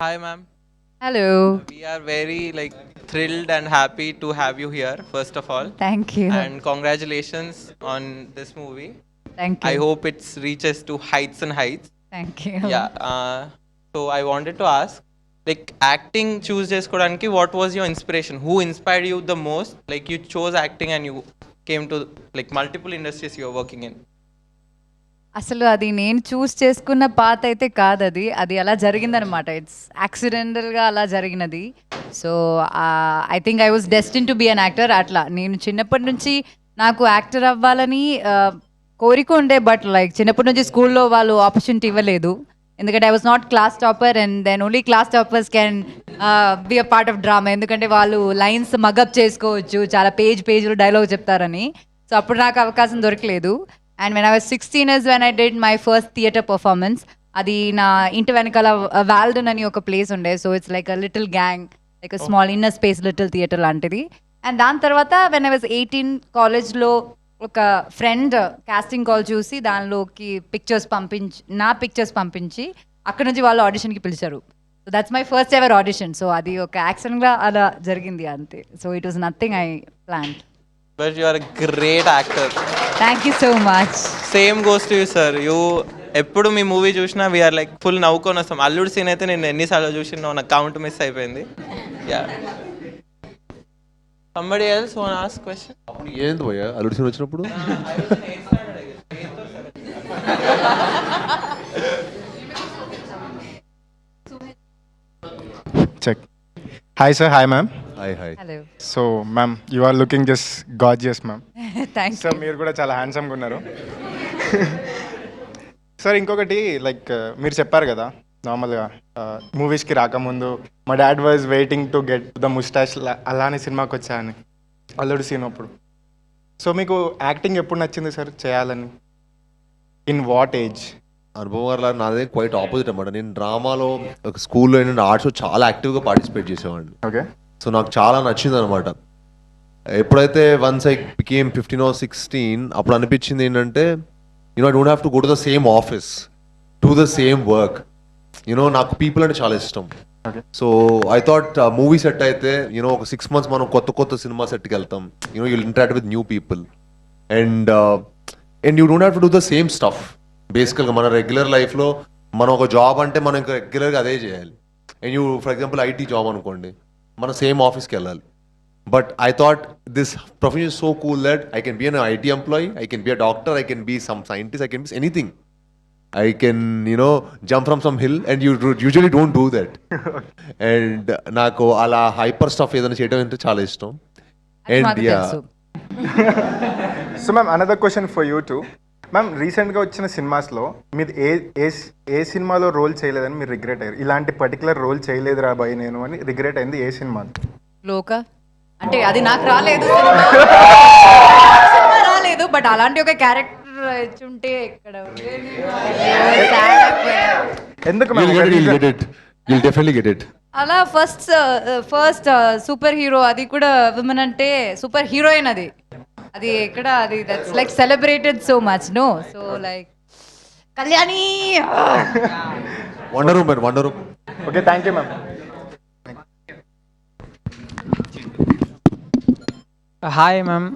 Hi, ma'am. Hello. We are very thrilled and happy to have you here. First of all, Thank you. and congratulations on this movie. Thank I you. hope it reaches to heights and heights. Thank you. Yeah. So I wanted to ask, acting choose cheskodaniki, what was your inspiration? Who inspired you the most? Like you chose acting and you came to multiple industries you are working in. అసలు అది నేను చూస్ చేసుకున్న పాత అయితే కాదు, అది అలా జరిగిందనమాట. ఇట్స్ యాక్సిడెంటల్గా అలా జరిగినది. So I think I was destined to be an actor. అట్లా నేను చిన్నప్పటి నుంచి నాకు యాక్టర్ అవ్వాలని కోరిక ఉండే, బట్ చిన్నప్పటి నుంచి స్కూల్లో వాళ్ళు ఆపర్చునిటీ ఇవ్వలేదు. ఎందుకంటే I was not class topper, and then only class toppers can be a part of drama. ఎందుకంటే వాళ్ళు లైన్స్ మగప్ చేసుకోవచ్చు, చాలా పేజీలు డైలాగ్ చెప్తారని. సో అప్పుడు నాకు అవకాశం దొరకలేదు. And when I was 16 is when I did my first theatre performance. అది నా ఇంటి వెనకాల వాల్డన్ అని ఒక ప్లేస్ ఉండే. So it's like a little gang, like a small inner space little theatre లాంటిది. అండ్ దాని తర్వాత వెన్ ఐ వాజ్ 18 కాలేజ్లో ఒక ఫ్రెండ్ కాస్టింగ్ కాల్ చూసి దానిలోకి నా పిక్చర్స్ పంపించి అక్కడ నుంచి వాళ్ళు ఆడిషన్కి పిలిచారు. So that's my first ever audition. So అది ఒక యాక్సిడెంట్గా అలా జరిగింది అంతే. So it was nothing I planned. But you are a great actor. Thank you so much. Same goes to you sir. You ఎప్పుడు మీ మూవీ చూసినా వీఆర్ ఫుల్ నవ్వుకొని వస్తాం. అల్లుడు సీన్ అయితే నేను ఎన్నిసార్లు చూసినా నా కౌంట్ మిస్ అయిపోయింది. Yeah, somebody else want ask question. అప్పుడు ఏంది భయ్యా అల్లుడు సీన్ వచ్చినప్పుడు? Check. Hi sir, hi ma'am. Hi hi. Hello. So ma'am, you are looking just gorgeous ma'am. Thank sir మీరు కూడా చాలా హ్యాండ్సమ్గా ఉన్నారు. సార్ ఇంకొకటి మీరు చెప్పారు కదా నార్మల్గా మూవీస్కి రాకముందు మా dad was waiting to get the moustache, అలానే సినిమాకి వచ్చా అని అల్లుడు సీన్ అప్పుడు. సో మీకు యాక్టింగ్ ఎప్పుడు నచ్చింది సార్ చేయాలని? In what age? అనుభవం గారు నాదే క్వైట్ ఆపోజిట్ అనమాట. నేను డ్రామాలో ఒక స్కూల్లో ఏంటంటే ఆర్ట్స్లో చాలా యాక్టివ్గా పార్టిసిపేట్ చేసేవాడిని. ఓకే. సో నాకు చాలా నచ్చింది అనమాట. ఎప్పుడైతే వన్స్ ఐ బికేమ్ 15 or 16 అప్పుడు అనిపించింది ఏంటంటే I don't have to go to the same office, do the same work. నాకు పీపుల్ అంటే చాలా ఇష్టం. So I thought movie set అయితే ఒక 6 months మనం కొత్త సినిమా సెట్కి వెళ్తాం. You'll interact with new people and you don't have to do the same stuff. బేసికల్గా మన రెగ్యులర్ లైఫ్లో మనం ఒక జాబ్ అంటే మనం ఇంకా రెగ్యులర్గా అదే చేయాలి. And for example IT job అనుకోండి, మనం సేమ్ ఆఫీస్కి వెళ్ళాలి. But I thought this profession is so cool that I can be an IT employee, I can be a doctor, I can be some scientist, I can be anything. I can, jump from some hill, and you usually don't do that. And నాకు అలా hyper stuff ఏదైనా చేయడం అంటే చాలా ఇష్టం. And yeah. So ma'am another question for you two. Ma'am రీసెంట్గా వచ్చిన సినిమాస్లో మీరు ఏ సినిమాలో రోల్ చేయలేదని మీరు రిగ్రెట్ అయ్యారు? ఇలాంటి పర్టికులర్ రోల్ చేయలేదు రాబాయి నేను అని రిగ్రెట్ అయింది ఏ సినిమా? లోక అంటే అది నాకు రాలేదు, రాలేదు. బట్ అలాంటి ఒక క్యారెక్టర్ ఉంటే ఇక్కడ ఎందుకు You'll definitely get it. అలా ఫస్ట్ సూపర్ హీరో, అది కూడా విమెన్ అంటే సూపర్ హీరోయిన్. అది ఎక్కడ అది that's like celebrated so much. No, so like Kalyani, wonder woman. Okay, thank you ma'am. Hi ma'am.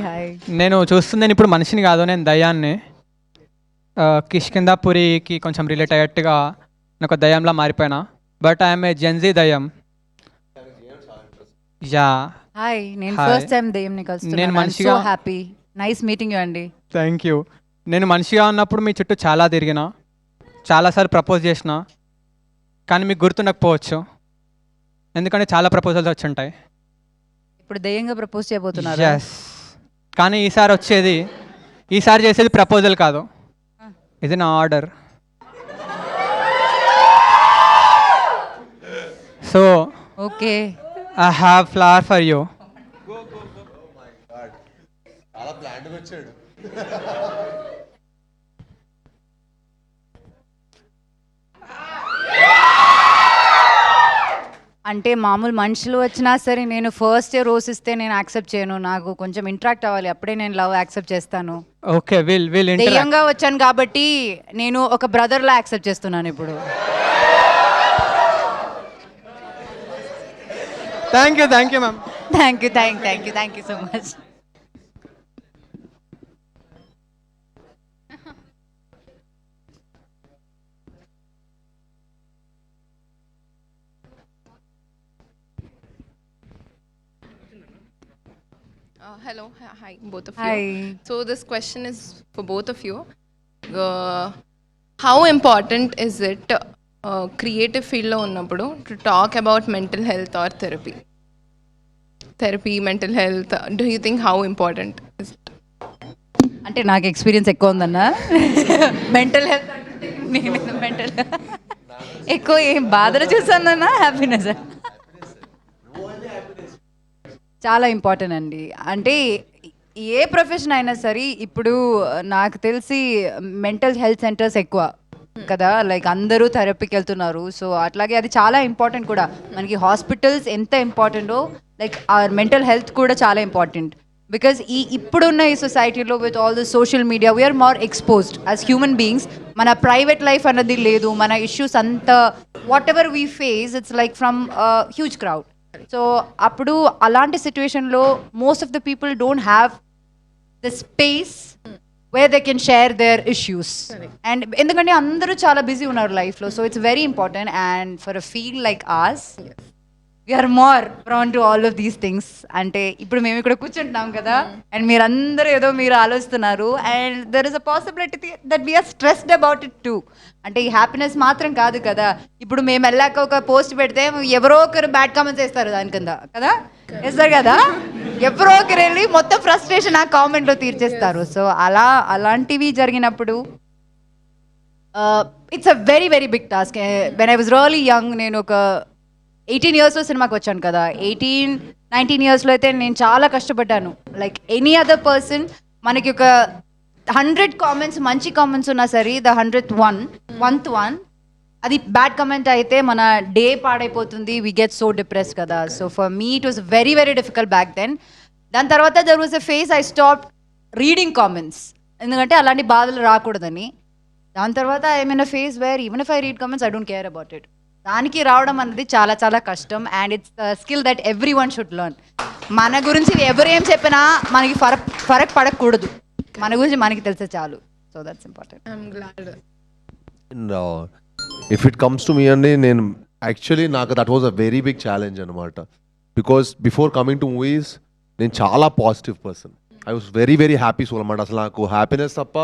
Hi. నేను చూస్తుంది ఇప్పుడు మనిషిని కాదు, నేను దయ్యాన్ని. కిష్కిందాపురికి కొంచెం రిలేట్ అయ్యేట్టుగా నేను ఒక దయ్యంలా మారిపోయినా. బట్ ఐఎమ్ ఏ జెన్జీ దయ్యం. యా. హాయ్, నేను Hi. ఫస్ట్ టైం దెయ్యంని కలుస్తున్నాను. నేను I'm మనిషిగా- so happy. Nice meeting you అండి. Thank you. నేను మనిషిగా ఉన్నప్పుడు మీ చుట్టూ చాలా తిరిగిన, చాలాసార్లు ప్రపోజ్ చేసిన, కానీ మీకు గుర్తుండకపోవచ్చు ఎందుకంటే చాలా ప్రపోజల్స్ వచ్చి ఉంటాయి. ఇప్పుడు దెయ్యంగా ప్రపోజ్ చేయబోతున్నారు. ఎస్, కానీ ఈసారి చేసేది ప్రపోజల్ కాదు, ఇది నా order. So okay. I have flower for you. అంటే మామూలు మనుషులు వచ్చినా సరే నేను ఫస్ట్ రోజ్ ఇస్తే నేను యాక్సెప్ట్ చేయను. నాకు కొంచెం ఇంటరాక్ట్ అవ్వాలి, అప్పుడే నేను లవ్ యాక్సెప్ట్ చేస్తాను. ఓకే, విల్ దెయ్యంగా వచ్చాను కాబట్టి నేను ఒక బ్రదర్లా యాక్సెప్ట్ చేస్తున్నాను ఇప్పుడు. Thank you ma'am. Thank you so much. Hello, hi, both of Hi. you. So this question is for both of you. How important is it creative field lo unnappudu to talk about mental health or therapy? Therapy, mental health. Do you think how important is it? అంటే నాకు experience ఎక్కువ ఉందన్న mental health నేను mental ఎక్కువ ఏం బాధలు చూసానన్నా happiness చాలా important అండి. అంటే ఏ ప్రొఫెషన్ అయినా సరే ఇప్పుడు నాకు తెలిసి మెంటల్ హెల్త్ సెంటర్స్ ఎక్కువ కదా, లైక్ అందరూ థెరపీకి వెళ్తున్నారు. సో అట్లాగే అది చాలా ఇంపార్టెంట్ కూడా. మనకి హాస్పిటల్స్ ఎంత ఇంపార్టెంటో లైక్ ఆర్ మెంటల్ హెల్త్ కూడా చాలా ఇంపార్టెంట్. బికాజ్ ఇప్పుడున్న ఈ సొసైటీలో with all the social media we are more exposed as human beings. మన ప్రైవేట్ లైఫ్ అన్నది లేదు, మన ఇష్యూస్ అంతా whatever we face it's like from huge crowd. So అప్పుడు అలాంటి సిచ్యువేషన్లో most of the people don't have the space where they can share their issues. And ఎందుకంటే అందరూ చాలా బిజీ ఉన్నారు లైఫ్లో. So it's very important. And for a field like as we are more PRAN to all of these things. అంటే ఇప్పుడు మేము ఇక్కడ కూర్చుంటున్నాం కదా, అండ్ మీరందరూ ఏదో మీరు ఆలోచిస్తున్నారు, and there is a possibility that we are stressed about it too. అంటే ఈ హ్యాపీనెస్ మాత్రం కాదు కదా. ఇప్పుడు మేము వెళ్ళాక ఒక పోస్ట్ పెడితే ఎవరో ఒకరు బ్యాడ్ కామెంట్స్ వేస్తారు దాని కింద కదా, వేస్తారు కదా, ఎవరో ఒకరు వెళ్ళి మొత్తం ఫ్రస్ట్రేషన్ ఆ కామెంట్లో తీర్చేస్తారు. సో అలాంటివి జరిగినప్పుడు it's a very very big task. When I was really young, నేను ఒక 18 yearsలో సినిమాకి వచ్చాను కదా. 18-19 yearsలో అయితే నేను చాలా కష్టపడ్డాను. లైక్ ఎనీ అదర్ పర్సన్ మనకి ఒక 100 కామెంట్స్ మంచి కామెంట్స్ ఉన్నా సరే, ద 100th one అది బ్యాడ్ కమెంట్ అయితే మన డే పాడైపోతుంది. వీ గెట్ సో డిప్రెస్ కదా. So for me it was very very difficult back then. దాని తర్వాత there was a phase I stop reading comments, ఎందుకంటే అలాంటి బాధలు రాకూడదని. దాని తర్వాత I mean a phase where even if I read comments I don't care about it. దానికి రావడం అనేది చాలా చాలా కష్టం. And it's skill that every one should learn. మన గురించి ఎవరేం చెప్పినా మనకి ఫరక్ పడకూడదు, మన గురించి మనకి తెలిసే చాలు. So that's important. I'm glad. And if it comes to me అండి, నేను యాక్చువల్లీ నాకు that was a very big challenge అనమాట. Because before coming to movies నేను చాలా positive person. I was very very happy soul అనమాట. అసలు నాకు happiness తప్ప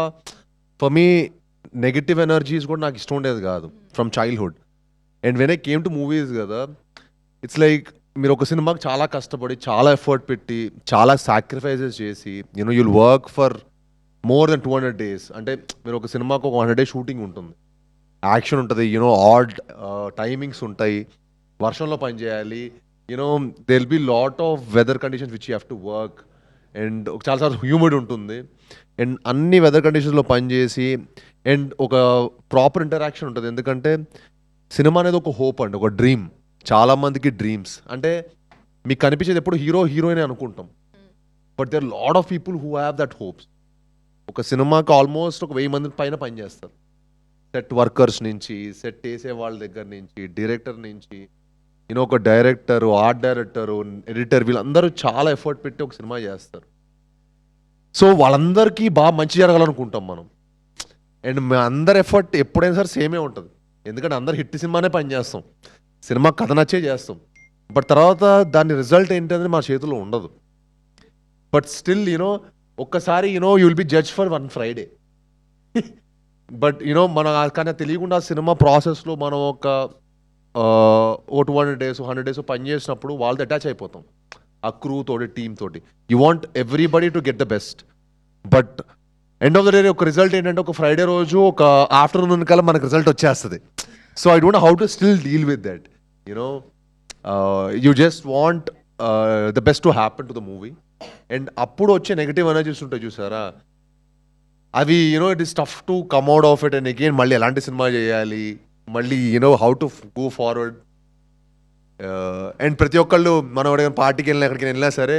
ఫర్ మీ నెగిటివ్ ఎనర్జీస్ కూడా నాకు ఇష్టం ఉండేది కాదు from childhood. And when I came to movies కదా, ఇట్స్ లైక్ మీరు ఒక సినిమాకి చాలా కష్టపడి, చాలా ఎఫర్ట్ పెట్టి, చాలా సాక్రిఫైజెస్ చేసి, you know you'll work for more than 200 days. అంటే మీరు ఒక సినిమాకి ఒక 100 days షూటింగ్ ఉంటుంది, యాక్షన్ ఉంటుంది, యూనో ఆడ్ టైమింగ్స్ ఉంటాయి, వర్షంలో పని చేయాలి, you know they will be lot of weather conditions which you have to work. And చాలాసార్లు హ్యూమిడ్ ఉంటుంది. అండ్ అన్ని వెదర్ కండిషన్స్లో పనిచేసి, అండ్ ఒక ప్రాపర్ ఇంటరాక్షన్ ఉంటుంది. ఎందుకంటే సినిమా అనేది ఒక హోప్ అండి, ఒక డ్రీమ్. చాలామందికి డ్రీమ్స్ అంటే మీకు కనిపించేది ఎప్పుడు హీరోయిన్ అనుకుంటాం, but there lot of people who have that hopes. ఒక సినిమాకి ఆల్మోస్ట్ ఒక 1000 మంది పైన పనిచేస్తారు. సెట్ వర్కర్స్ నుంచి, సెట్ వేసే వాళ్ళ దగ్గర నుంచి, డైరెక్టర్ నుంచి, యూనో ఒక డైరెక్టర్, ఆర్ట్ డైరెక్టర్, ఎడిటర్, వీళ్ళందరూ చాలా ఎఫర్ట్ పెట్టి ఒక సినిమా చేస్తారు. సో వాళ్ళందరికీ బాగా మంచి జరగాలనుకుంటాం మనం. అండ్ మా అందరి ఎఫర్ట్ ఎప్పుడైనా సరే సేమే ఉంటుంది. ఎందుకంటే అందరు హిట్ సినిమానే పనిచేస్తాం, సినిమా కథ నచ్చే చేస్తాం. బట్ తర్వాత దాని రిజల్ట్ ఏంటనేది మా చేతిలో ఉండదు. బట్ స్టిల్ యూనో ఒక్కసారి you know you will be judge for 1 Friday. But you know మన కానీ తెలియకుండా సినిమా ప్రాసెస్లో మనం ఒక 200 days 100 days పని చేసినప్పుడు వాళ్ళతో అటాచ్ అయిపోతాం, ఆ క్రూ తోటి, టీమ్ తోటి. You want everybody to get the best. But end of the day ఒక రిజల్ట్ ఏంటంటే ఒక ఫ్రైడే రోజు ఒక ఆఫ్టర్నూన్ కల్లా మనకు రిజల్ట్ వచ్చేస్తుంది. So I don't know how to still deal with that. You know you just want the best to happen to the movie. And అప్పుడు వచ్చే నెగిటివ్ ఎనర్జీస్ ఉంటాయి చూసారా, అవి you know it is tough to come out of it. And again మళ్ళీ ఎలాంటి cinema చేయాలి, మళ్ళీ you know how to go forward. And ప్రతి ఒక్కళ్ళు మనం ఎవరైనా పార్టీకి వెళ్ళినా ఎక్కడికి వెళ్ళినా సరే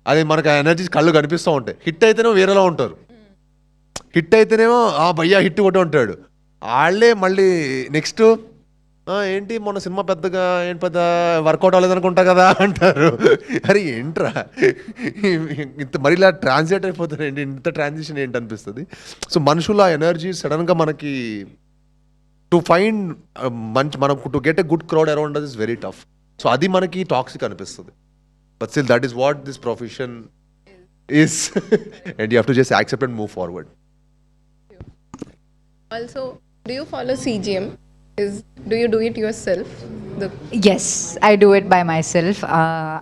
అది మనకు ఆ ఎనర్జీస్ కళ్ళు కనిపిస్తూ ఉంటాయి. హిట్ అయితేనేమో వేరేలా ఉంటారు, హిట్ అయితేనేమో భయ్యా హిట్ ఒకటి ఉంటాడు. వాళ్ళే మళ్ళీ నెక్స్ట్ ఏంటి మొన్న సినిమా పెద్దగా పెద్ద వర్కౌట్ అవ్వలేదనుకుంటా కదా అంటారు. అరే ఏంట్రా ఇంత మరి ఇలా ట్రాన్స్లేట్ అయిపోతారు ఏంటి, ఇంత ట్రాన్సిషన్ ఏంటి అనిపిస్తుంది. సో మనుషుల ఎనర్జీ సడన్గా మనకి టు ఫైండ్ మనం to get a good crowd around us is very tough. So అది మనకి టాక్సిక్ అనిపిస్తుంది. But still that is what this profession is and you have to just accept and move forward. Also, do you follow CGM? Do you do it yourself? Yes I do it by myself.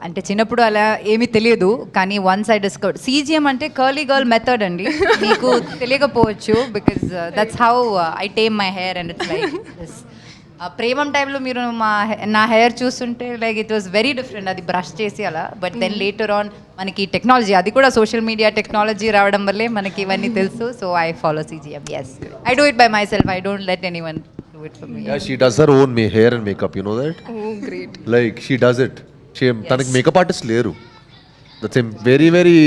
అంటే చిన్నప్పుడు అలా ఏమీ తెలియదు, కానీ once I discover CGM అంటే curly girl method అండి. మీకు తెలియకపోవచ్చు, because that's how I tame my hair and it's like this. Premam టైంలో మీరు నా హెయిర్ చూస్తుంటే like it was very different, అది బ్రష్ చేసి అలా. బట్ దెన్ లేటర్ ఆన్ మనకి టెక్నాలజీ, అది కూడా సోషల్ మీడియా టెక్నాలజీ రావడం వల్లే మనకి ఇవన్నీ తెలుసు. So I follow CGM. Yes, I do it by myself. I don't let anyone do it for me. Yeah, she does her own hair and makeup, you know that? Oh, great. Like she does it. తనకి makeup artist లేరు. That's very very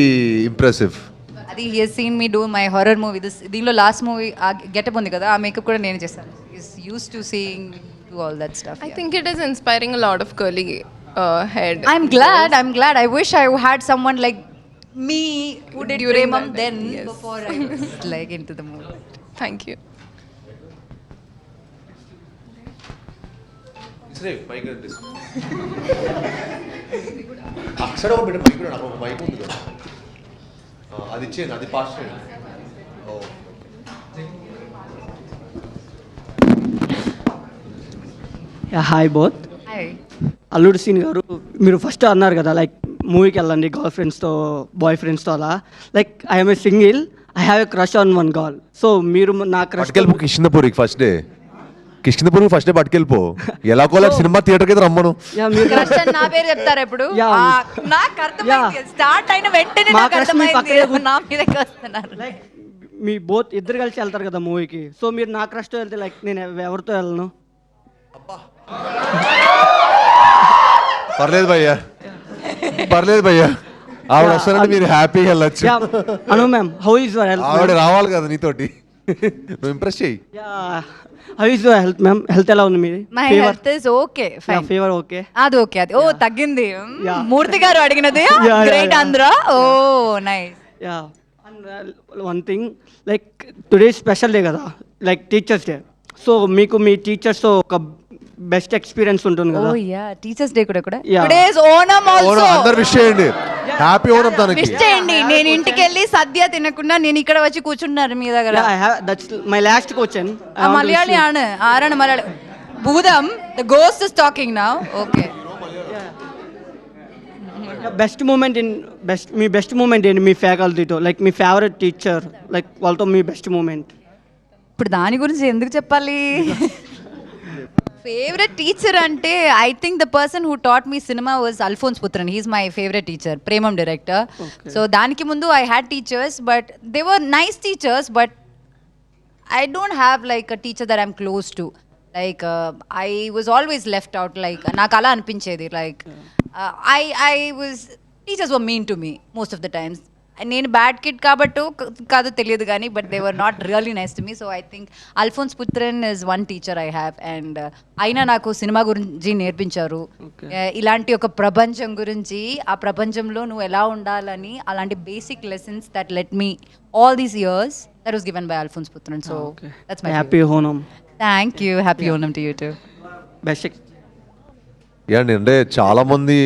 impressive. అది he has seen me do my horror movie. దీనిలో last movie ఆ getup ఉంది కదా, ఆ makeup కూడా నేను చేస్తాను. Is used to seeing do all that stuff. I think it is inspiring a lot of curly head. I'm glad. I wish I had someone like me who did During Premam that then time, yes. before I was like into the movie. Thank you. అక్కడ ఒక బిడ్డ mic కూడా ఒక mic ఉంది కదా, అది ఇచ్చేయండి, అది పాస్ చేయండి. Hi both. Hi. అల్లుడు సీన్ గారు, మీరు ఫస్ట్ అన్నారు కదా లైక్ మూవీకి వెళ్ళండి గర్ల్ ఫ్రెండ్స్తో బాయ్ ఫ్రెండ్స్తో అలా. Like I'm a single, I have a crush on one girl. So మీరు నా క్రష్ పట్టుకెళ్ళిపో కిష్కిందపూరికి ఫస్ట్ డే, కిష్కిందపూరికి ఫస్ట్ డే పట్టుకెళ్ళిపో. ఎలాగోలా సినిమా థియేటర్కి అయితే రమ్మను. Crush అని నా పేరు చెప్తారా ఇప్పుడు? Yeah. నాకు అర్థమైంది, స్టార్ట్ అయిన వెంటనే మా నాకు crush మీ పక్కనే అర్థమైంది నా మీదకి వస్తున్నారు. లైక్ మీ బోత్ ఇద్దరు కలిసి వెళ్తారు కదా మూవీకి. సో మీరు నా క్రష్తో వెళ్తే లైక్ నేను ఎవరితో వెళ్ళను? పర్లేదు భయ్యా ఆవిడ వస్తారంటే మీరు హ్యాపీగా వెళ్ళచ్చు. Anu ma'am, how is your health? ఆవిడ రావాలి కదా నీతోటి, నువ్వు ఇంప్రెస్ చేయి. How is your health ma'am? Health ఎలా ఉంది మీది? My health is okay, fine. Fever okay? అది ఓకే, అది ఓ తగ్గింది. Yeah. మూర్తి గారు అడిగినది Yeah, great yeah. Andhra. Oh nice. Yeah. And one thing, like today special day కదా, లైక్ టీచర్స్ డే. సో మీకు మీ టీచర్స్తో ఒక బెస్ట్ ఎక్స్పీరియన్స్ ఉంటుంది ఓ కదా. యా, టీచర్స్ డే కూడా Yeah. Today is Onam also. అందరు విష్ చేయండి, హ్యాపీ ఓనం తనకి. విష్ చేయండి. నేను ఇంటికి వెళ్ళి సద్య తినకుండా నేను ఇక్కడ వచ్చి కూర్చుంటున్నారు మీ దగ్గర. That's my last question. Malayali ആണ്. ആരാണ് മലയാളി? ഭൂതം, the ghost is talking now. Okay. Best moment మీ బెస్ట్ మూమెంట్ ఏంటి మీ ఫ్యాకల్టీతో? లైక్ మీ ఫేవరెట్ టీచర్, లైక్ వాళ్ళతో మీ బెస్ట్ మూమెంట్. ఇప్పుడు దాని గురించి ఎందుకు చెప్పాలి? ఫేవరెట్ టీచర్ అంటే I think the person who taught me cinema was Alphonse Puthren. He's my favourite teacher, Premam director. So దానికి ముందు I had teachers, but they were nice teachers, but I don't have like a teacher that I'm close to. Like I was always left out. Like నాకు అలా అనిపించేది. Like I was, teachers were mean to me most of the times. నేను bad kid కాబట్టు కాదో తెలియదు కానీ, but they were not really nice to me. So I think Alphonse Puthran is one teacher I have. And అయినా నాకు cinema గురించి నేర్పించారు. ఇలాంటి ఒక ప్రపంచం గురించి, ఆ ప్రపంచంలో నువ్వు ఎలా ఉండాలని, అలాంటి basic lessons that let me all these years, that was given by Alphonse Putran. So that's my happy Onam. Thank you. Happy Onam to you too. Best. Yeah అంటే చాలా మంది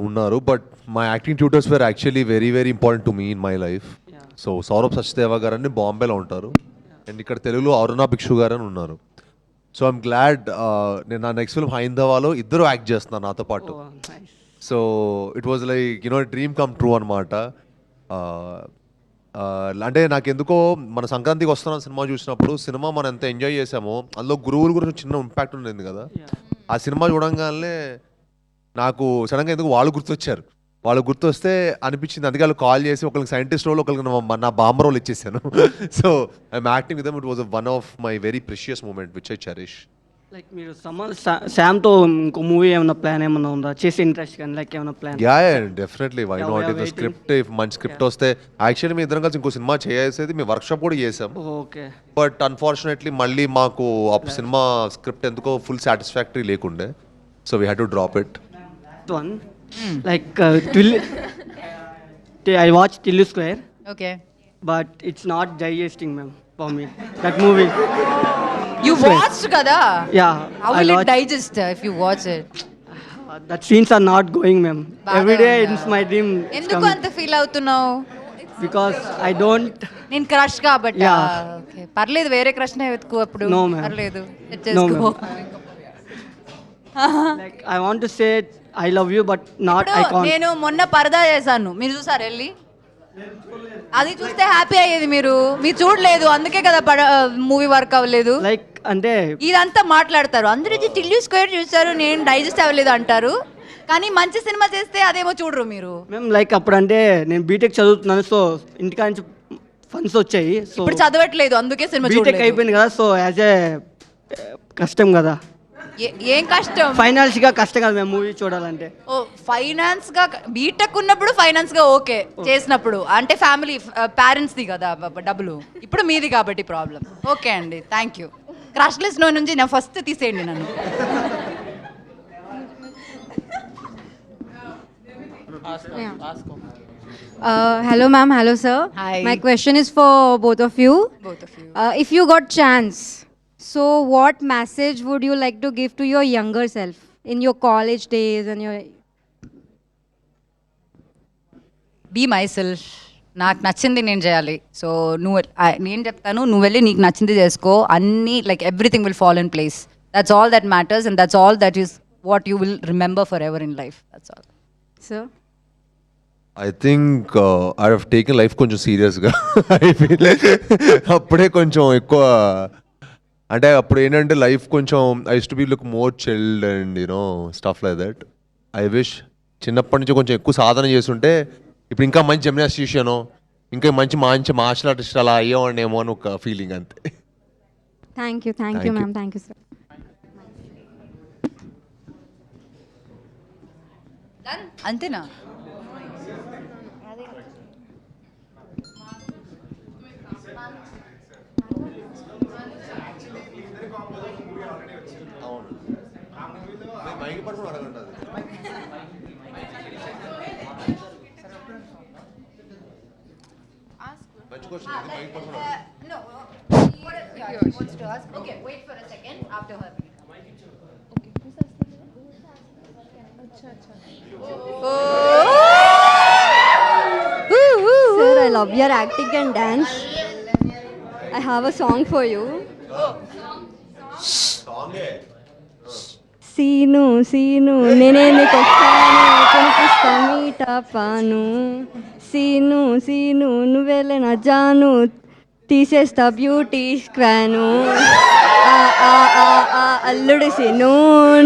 ఉన్నారు, but my acting tutors were actually very very important to me in my life. So Saurabh Sachdeva గారు అని బాంబేలో ఉంటారు, and ఇక్కడ తెలుగులో అరుణా భిక్షు గారు అని ఉన్నారు. సో ఐఎమ్ గ్లాడ్, నేను నా నెక్స్ట్ ఫిల్మ్ హైందవాలో ఇద్దరు యాక్ట్ చేస్తున్నారు నాతో పాటు. So it was like dream come true అనమాట. అంటే నాకు ఎందుకో మన సంక్రాంతికి వస్తున్న సినిమా చూసినప్పుడు, సినిమా మనం ఎంత ఎంజాయ్ చేసామో అందులో గురువుల గురించి చిన్న ఇంపాక్ట్ ఉండేది కదా. ఆ సినిమా చూడంగానే నాకు సడన్గా ఎందుకు వాళ్ళు గుర్తొచ్చారు. వాళ్ళు గుర్తొస్తే అనిపించింది, అందుకే వాళ్ళు కాల్ చేసి ఒకరికి సైంటిస్ట్ రోల్, ఒకరికి నా బాంబర్ రోల్ ఇచ్చేసాను. So I'm acting with them. It was one of my very precious moment which I cherish. Like మీరు శామ్తో ఇంకో మూవీ ఏమైనా ప్లాన్ ఏమైనా ఉందా చేసే ఇంట్రెస్ట్ కానీ లైక్ ఏమైనా plan? Yeah definitely why Yeah, not we are if waiting. Script if మంచి స్క్రిప్ట్ వస్తే యాక్చువల్లీ మీ ఇద్దరం కలిసి ఇంకో సినిమా చేసేది మీ వర్క్షాప్ కూడా చేసాం. ఓకే. బట్ అన్ఫార్చునేట్లీ మళ్ళీ మాకు ఆ సినిమా స్క్రిప్ట్ ఎందుకో ఫుల్ సాటిస్ఫాక్టరీ లేకుండే, so we had to drop it. One like I watch Tillu square okay. But it's not digesting ma'am for me that movie. You watched కదా? Yeah, How I will it watched. digest if you watch it? That scenes are not going, ma'am. బాగా Every day ఉందా? it's my dream. it's ఎందుకు coming. అంత feel అవుతున్నావు? Because I don't. నేను crush కాబట్టి. Yeah. Okay, పర్లేదు, వేరే crush నే వెతుకు అప్పుడు. No, ma'am. పర్లేదు, సెట్ No, చేసుకో. Like I want to say I love you, but not I ఇప్పుడు can't. నేను మొన్న పరదా చేశాను, మీరు చూసారు వెళ్ళి? అది చూస్తే హ్యాపీ అయ్యేది, మీరు చూడలేదు, అందుకే కదా మూవీ వర్క్ అవ్వలేదు. Like అంటే ఇదంతా మాట్లాడతారు అందరూ, ఇది టిల్లు స్క్వేర్ చూసారు, నేను డైజెస్ట్ అవ్వలేదు అంటారు, కానీ మంచి సినిమా చేస్తే అదేమో చూడరు మీరు. మేము లైక్ అప్పుడు అంటే నేను బీటెక్ చదువుతున్నాను, సో ఇంటికా నుంచి ఫండ్స్ వచ్చాయి, సో ఇప్పుడు చదవట్లేదు, అందుకే సినిమా బీటెక్ చూడలేదు. అయిపోయింది కదా, సో యాజ్ ఏ కష్టం కదా, ఏం కష్టం? ఫైనాన్షియల్గా కష్టం కదా మేము మూవీ చూడాలంటే. ఓ, ఫైనాన్స్ గా బీటెక్ ఉన్నప్పుడు ఫైనాన్స్ గా ఓకే చేసినప్పుడు, అంటే ఫ్యామిలీ పేరెంట్స్ ది కదా డబ్బులు, ఇప్పుడు మీది కాబట్టి ప్రాబ్లం. ఓకే అండి, థ్యాంక్ యూ. క్రష్ లిస్ట్ నుంచి నేను ఫస్ట్ తీసేయండి నన్ను. Hello ma'am, hello sir. Hi. My question is for both of you. Both of you. If you got chance, so what message would you like to give to your younger self in your college days and your... be myself, నాకు నచ్చింది నేను చేయాలి. So నేను చెప్తాను, నువ్వు వెళ్ళి నీకు నచ్చింది చేసుకో, అన్నీ like everything will fall in place. That's all that matters and that's all that is what you will remember for ever in life. That's all. Sir? I think I have taken life కొంచెం సీరియస్గా. అప్పుడే కొంచెం ఎక్కువ, అంటే అప్పుడు ఏంటంటే life కొంచెం I use to be look more chilled and you know stuff like that. I wish చిన్నప్పటి నుంచి కొంచెం ఎక్కువ సాధన చేస్తుంటే ఇప్పుడు ఇంకా మంచి జిమ్నాస్టిషియను, ఇంకా మంచి మార్షల్ ఆర్టిస్ట్ అలా అయ్యేవాడినేమో అని ఒక ఫీలింగ్ అంతే. Thank you Thank you. ma'am, thank you sir. అంతేనా? Okay, wait for a second after her. Sir, I love your acting and dance. I have a song for you. Seenu Seenu నేనే నీకు వస్తాను, కనిపిస్తా మీటా పాను, scene scene నువ్వెళ్ళే నా జాను, తీసేస్తా beauty స్క్వాను, అల్లుడు సీను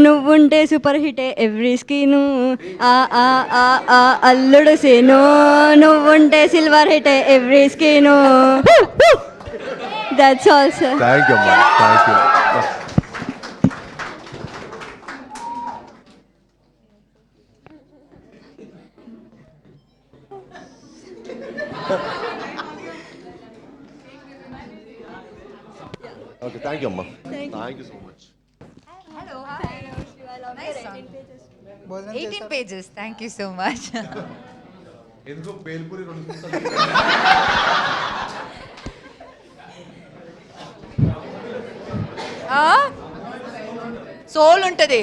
నువ్వుంటే super హిటే every స్కీను, Alludu Seenu నువ్వుంటే సిల్వర్ హిటే every screen. That's all sir. Thank you అమ్మా, thank you. Okay, thank you అమ్మా, thank you so much. Hello, hi. Nice song. 18 pages. Thank you so much. ఎందుకు bhelpuri soul ఉంటుంది,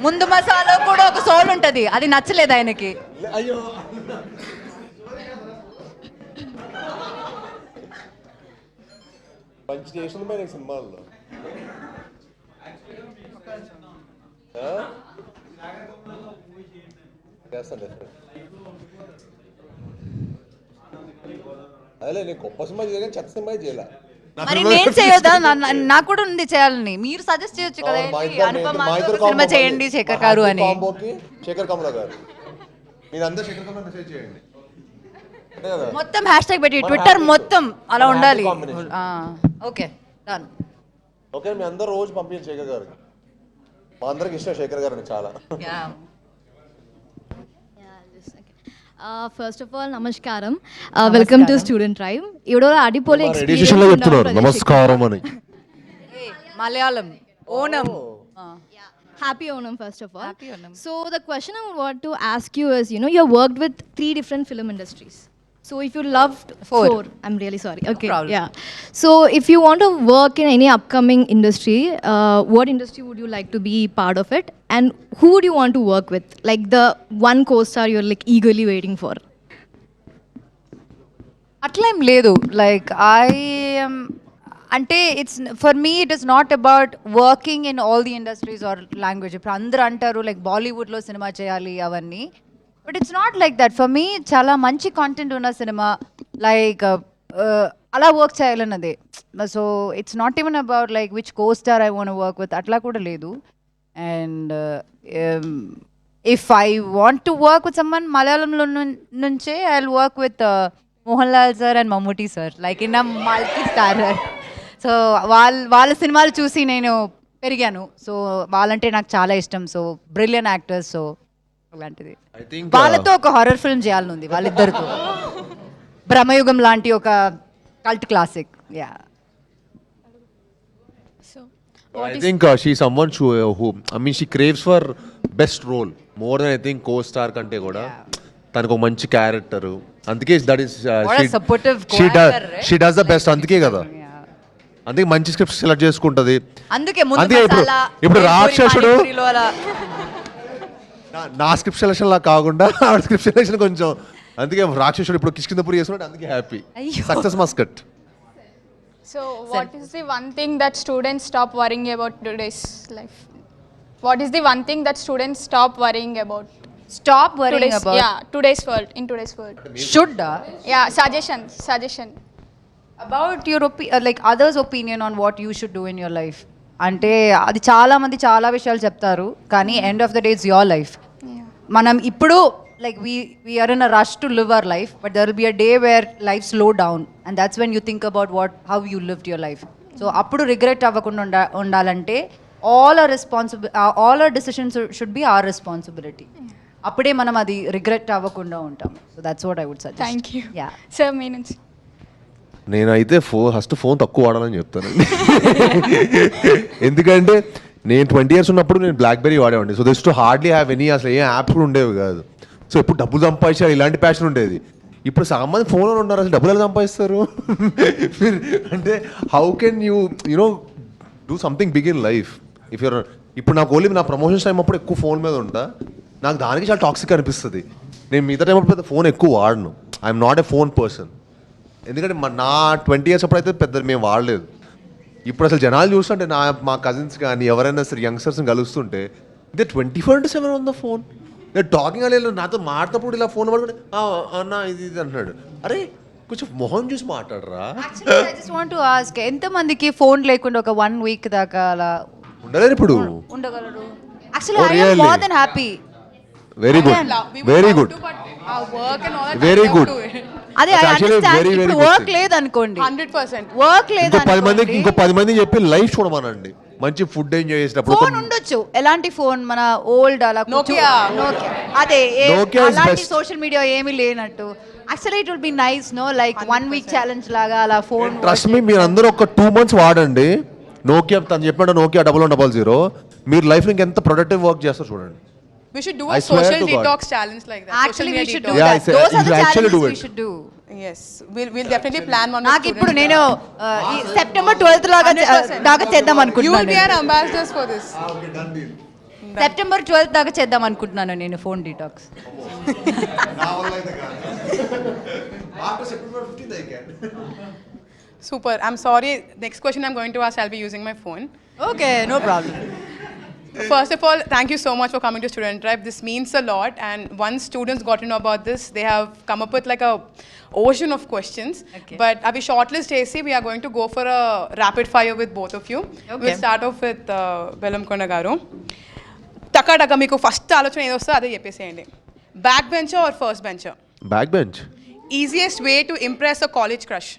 ముందు మసాలా కూడా ఒక సోల్ ఉంటుంది, అది నచ్చలేదు ఆయనకి. అయ్యో మంచి చేసిన మరి సినిమాల్లో చేస్తాను. అదే నేను గొప్ప సినిమా చేయగా చెత్త సినిమా చేయలే. మరి నేను చేయొద్దా? నాకు కూడా ఉంది చేయాలని, మీరు సజెస్ట్ చేయొచ్చు కదా, అనుపమ సినిమా చేయండి శేఖర్ గారు అని. శేఖర్ కమల గారు, మీరు అందరూ శేఖర్ కమల మెసేజ్ చేయండి. మొత్తం హ్యాష్ ట్యాగ్ పెట్టి ట్విట్టర్ మొత్తం అలా ఉండాలి. Okay, done. ఓకే మీ అందరూ రోజు పంపించండి శేఖర్ గారికి. మా అందరికి ఇష్టం శేఖర్ గారు అని చాలా. ఫస్ట్ ఆఫ్ ఆల్ నమస్కారం, వెల్కమ్ టు స్టూడెంట్ ట్రైబ్. ఇవిడో అడిపోలే ఎడిషన్ లో చెప్తున్నారు నమస్కారం అని. Malayalam Onam. Happy Onam, first of all. Happy Onam. So the question I want to ask you is, you know, you worked with 3 different film industries. So if you loved 4, I'm really sorry. Okay, problem. yeah. So if you want to work in any upcoming industry, what industry would you like to be part of it? And who would you want to work with? Like the one co-star you're like eagerly waiting for. అట్లా ఏం లేదు. Like అంటే it's for me it is not about working in all the industries or language. ఇప్పుడు అందరూ అంటారు like బాలీవుడ్లో cinema చేయాలి అవన్నీ, but it's not like that. For me చాలా మంచి కాంటెంట్ ఉన్న సినిమా లైక్ అలా వర్క్ చేయాలన్నదే. So it's not even about like which co star I want work with, అట్లా కూడా లేదు. And if I want to work with someone మలయాళంలో నుంచే I will work with Mohan Lal sir and Mammootty sir, like in a multi starrer. So వాళ్ళ సినిమాలు చూసి నేను పెరిగాను. సో వాళ్ళంటే నాకు చాలా ఇష్టం. So brilliant actors. సో అలాంటిది వాళ్ళతో ఒక హారర్ ఫిల్మ్ చేయాలని ఉంది, వాళ్ళిద్దరితో. బ్రహ్మయుగం లాంటి ఒక cult classic. Yeah. I think she's someone who I mean she craves for best role more than I think co-star kante kuda. తనకు ఒక మంచి క్యారెక్టర్, అందుకే that is she does the best. అందుకే కదా, అందుకే మంచి స్క్రిప్ట్ సెలెక్ట్ చేసుకుంటది. అందుకే ఇప్పుడు రాక్షసుడు నా స్క్రిప్ట్ సెలెక్షన్ లా కాకుండా ఆవిడ స్క్రిప్ట్ సెలెక్షన్ కొంచెం, అందుకే రాక్షసుడు ఇప్పుడు కిష్కిందపురి చేస్తున్నాడు, అందుకే happy. Success must cut. So what is the one thing that students stop worrying about today's life? What is the one thing that students stop worrying about? Stop worrying about? Yeah, today's world, in today's world. Should Yeah, suggestion. About your like others' opinion on what you should do in your life. అంటే అది చాలా మంది చాలా విషయాలు చెప్తారు, కానీ end of the day it's your life. మనం ఇప్పుడు like we are in a rush to live our life, but there will be a day where life slow down, and that's when you think about how you lived your life. So appudu regret avakunda undalante all our decisions should be our responsibility. Appude manam adi regret avakunda untam. So that's what I would suggest. Thank you. Yeah. Sir, means నేనైతే first phone తక్కువ వాడాలని చెప్తానండి. ఎందుకంటే నేను 20 years ఉన్నప్పుడు నేను BlackBerry వాడేవాడిని. So this to hardly have any, అసలు ఏ యాప్స్ కూడా ఉండేవి కాదు. సో ఇప్పుడు డబ్బులు సంపాదించాలి ఇలాంటి ప్యాషన్ ఉండేది. ఇప్పుడు సగం మంది ఫోన్లో ఉన్నారు, అసలు డబ్బులు ఎలా సంపాదిస్తారు? అంటే how can you know do something big in life if your. ఇప్పుడు నాకు ఓన్లీ నా ప్రమోషన్స్ టైం అప్పుడు ఎక్కువ ఫోన్ మీద ఉంటా, నాకు దానికి చాలా టాక్సిక్ అనిపిస్తుంది. నేను మిగతా టైం అప్పుడు పెద్ద ఫోన్ ఎక్కువ వాడను. I'm not a phone person. ఎందుకంటే నా 20 years అప్పుడైతే పెద్ద మేము వాడలేదు. ఇప్పుడు అసలు జనాలు చూస్తుంటే మా కజిన్స్ కానీ ఎవరైనా సరే యంగ్స్టర్స్ని కలుస్తుంటే they 24/7 on the phone. They talking అలా నాతో మాట్లాడప్పుడు ఇలా ఫోన్ పడుకుంటే అన్న ఇది అంటున్నాడు. అరే కొంచెం మొహం చూసి మాట్లాడరా. Actually, I just want to ask, ఎంతమందికి ఫోన్ లేకుండా ఒక 1 week దాకా అలా ఉండలేరు ఇప్పుడు? ఉండగలరు. Actually, I am more than happy. Very good, very good, very good. అదే ఇప్పుడు వర్క్ లేదనుకోండి, 100% వర్క్ లేదు, ఇంకో 10 మంది చెప్పి లైఫ్ చూడమనండి. మంచి ఫుడ్ ఎంజాయ్ చేసినప్పుడు ఫోన్ ఉండొచ్చు. ఎలాంటి ఫోన్? మన ఓల్డ్ అలా Nokia. అదే Nokia is అలాంటి best. సోషల్ మీడియా ఏమీ లేనట్టు. Actually it will be nice no, like 1 week challenge లాగా అలా ఫోన్. ట్రస్ట్ మీ, మీరు అందరూ ఒక 2 months వాడండి నోకియా. తను చెప్పినట్టు నోకియా 1100, మీరు లైఫ్ ఇంకెంత ప్రొడక్టివ్ వర్క్ చేస్తారు చూడండి. we should do I a swear social to God. detox challenge like that. Actually, we should do Yeah, that. Those you are the should actually do challenges we it. should do. Yes, we'll definitely plan one. నాకు ఇప్పుడు నేను ఈ September 12th దాకా చేద్దాం You will అనుకుంటున్నాను. be our ambassadors for this. September 12th దాకా చేద్దాం అనుకుంటున్నాను నేను phone detox. Super. I'm sorry. Next question I'm going to ask, I'll be using my phone. Okay, no problem. First of all, thank you so much for coming to Student Tribe. This means a lot. And once students got to know about this, they have come up with like a ocean of questions. Okay. But Abhi shortlist AC, we are going to go for a rapid fire with both of you. Okay. We'll start off with Velamkonda garu. Taka taka meeku first ఆలోచన ఏదో వస్తే అదే చెప్పేసేయండి. Back bencher or first bencher? Back bench. Easiest way to impress a college crush?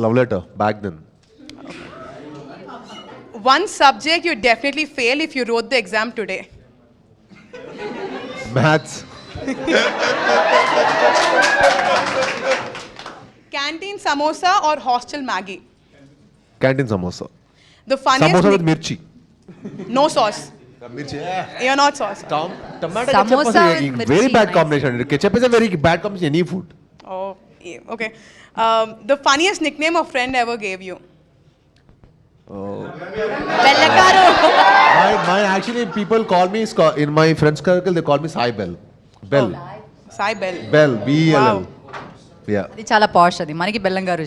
Love letter back then. One subject you definitely fail if you wrote the exam today. Maths. Canteen samosa or hostel Maggie? Canteen samosa. The funniest. Samosa with mirchi. No sauce. Mirchi. You're not sauce. Tomato Samosa ketchup with is a mirchi, very bad nice. combination. Ketchup is a very bad combination. Any food. Oh, yeah, okay. The funniest nickname a friend ever gave you? బెల్లకారు. My actually people call me in my friends circle they call me Sai Bell. Bell. Sai Bell. Bell. B-E-L-L. Wow. Yeah. అది చాలా పాష్, అది మనకి బెల్లంగారు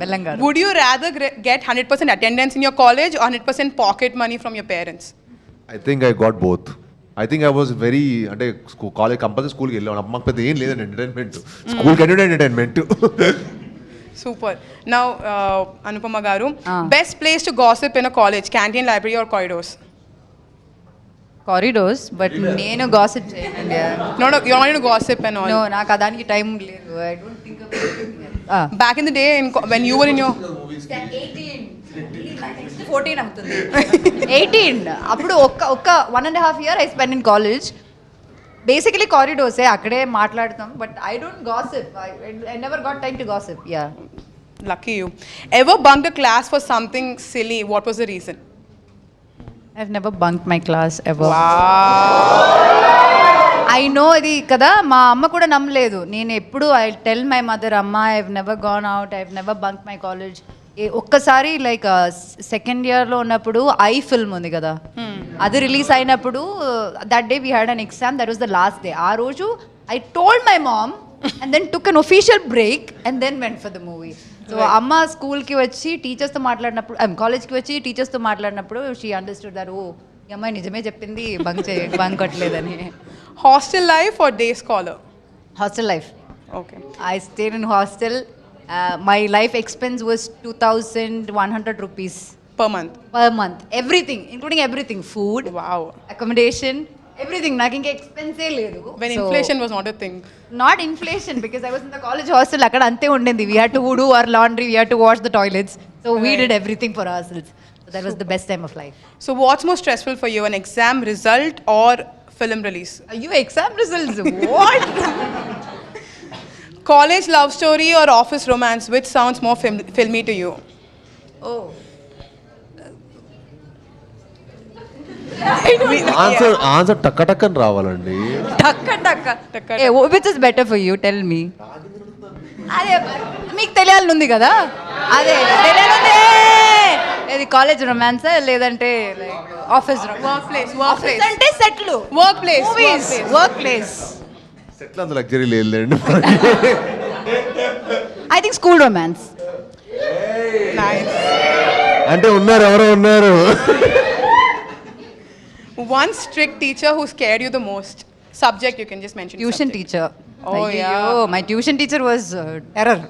బెల్లంగారు. Would you rather get 100% attendance in your college or 100% pocket money from your parents? I think I got both. I think I was very అంటే college compulsory స్కూల్కి వెళ్ళాను అమ్మ పెద్ద ఏం లేదండి ఎంటర్టైన్మెంట్ స్కూల్కి entertainment. Super. Now, Anupama Garu, best place to gossip in a college, canteen, library or corridors? Corridors, but నేను gossip చేయనండి. No, you're not going to gossip and all. No, నాకు దానికి టైం లేదు. I don't think Back in the day, when you were in your... 14 అవుతుంది. 18 అప్పుడు ఒక్క 1.5 year I spend in college. Basically కారిడోర్సే, అక్కడే మాట్లాడతాం, but I don't gossip. I never got time to gossip. Yeah. Lucky you. Ever bunked a class for something silly? What was the reason? I've never bunked my class ever. Wow. I know ఇది కదా, మా అమ్మ కూడా నమ్మలేదు. నేను ఎప్పుడు I tell my mother, అమ్మ I have never gone out, I have never bunk my college. ఒక్కసారి లైక్ సెకండ్ ఇయర్లో ఉన్నప్పుడు ఐ ఫిల్మ్ ఉంది కదా, అది రిలీజ్ అయినప్పుడు that day we had an exam, that was the last day. ఆ రోజు I told my mom and then took an official break and then went for the movie. So అమ్మ స్కూల్కి వచ్చి టీచర్స్తో మాట్లాడినప్పుడు, కాలేజ్కి వచ్చి టీచర్స్తో మాట్లాడినప్పుడు షీ అండర్స్టూడ్ దట్ ఓ ఈ అమ్మాయి నిజమే చెప్పింది, bunk కొట్టలేదని. Hostel life or day scholar? Hostel life. Okay. I stayed in hostel. My life expense was 2,100 rupees Per month? per month. Everything, including everything. Food, Wow. accommodation, everything. నాకు ఇంకా ఎక్స్పెన్సే లేదు. When inflation was not a thing. Not inflation, because I was in the college hostel. అక్కడ అంతే ఉండేది. We had to do our laundry, we had to wash the toilets. So we did everything for ourselves. So that was the best time of life. So what's more stressful for you, an exam result or film release? You exam results, what? College love story or office romance, which sounds more filmy to you? Oh. Answer టక్క టక్కని రావాలండి. టక్క. Which is better for you? Tell me. అదే మీకు తెలియాలని ఉంది కదా, అదే తెలియాలంటే ఇది కాలేజ్ రొమాన్స్ లేదంటే లైక్ ఆఫీస్ Workplace. అంటే సెట్లు, Workplace. Movies, work place. Settle అంత లగ్జరీ లేదండి. I think school romance. Nice. అంటే ఉన్నారు, ఎవరో ఉన్నారు. One strict teacher who scared you the most. Subject you can just mention. Tuition subject. Teacher. Oh, yeah. My tuition teacher was terror.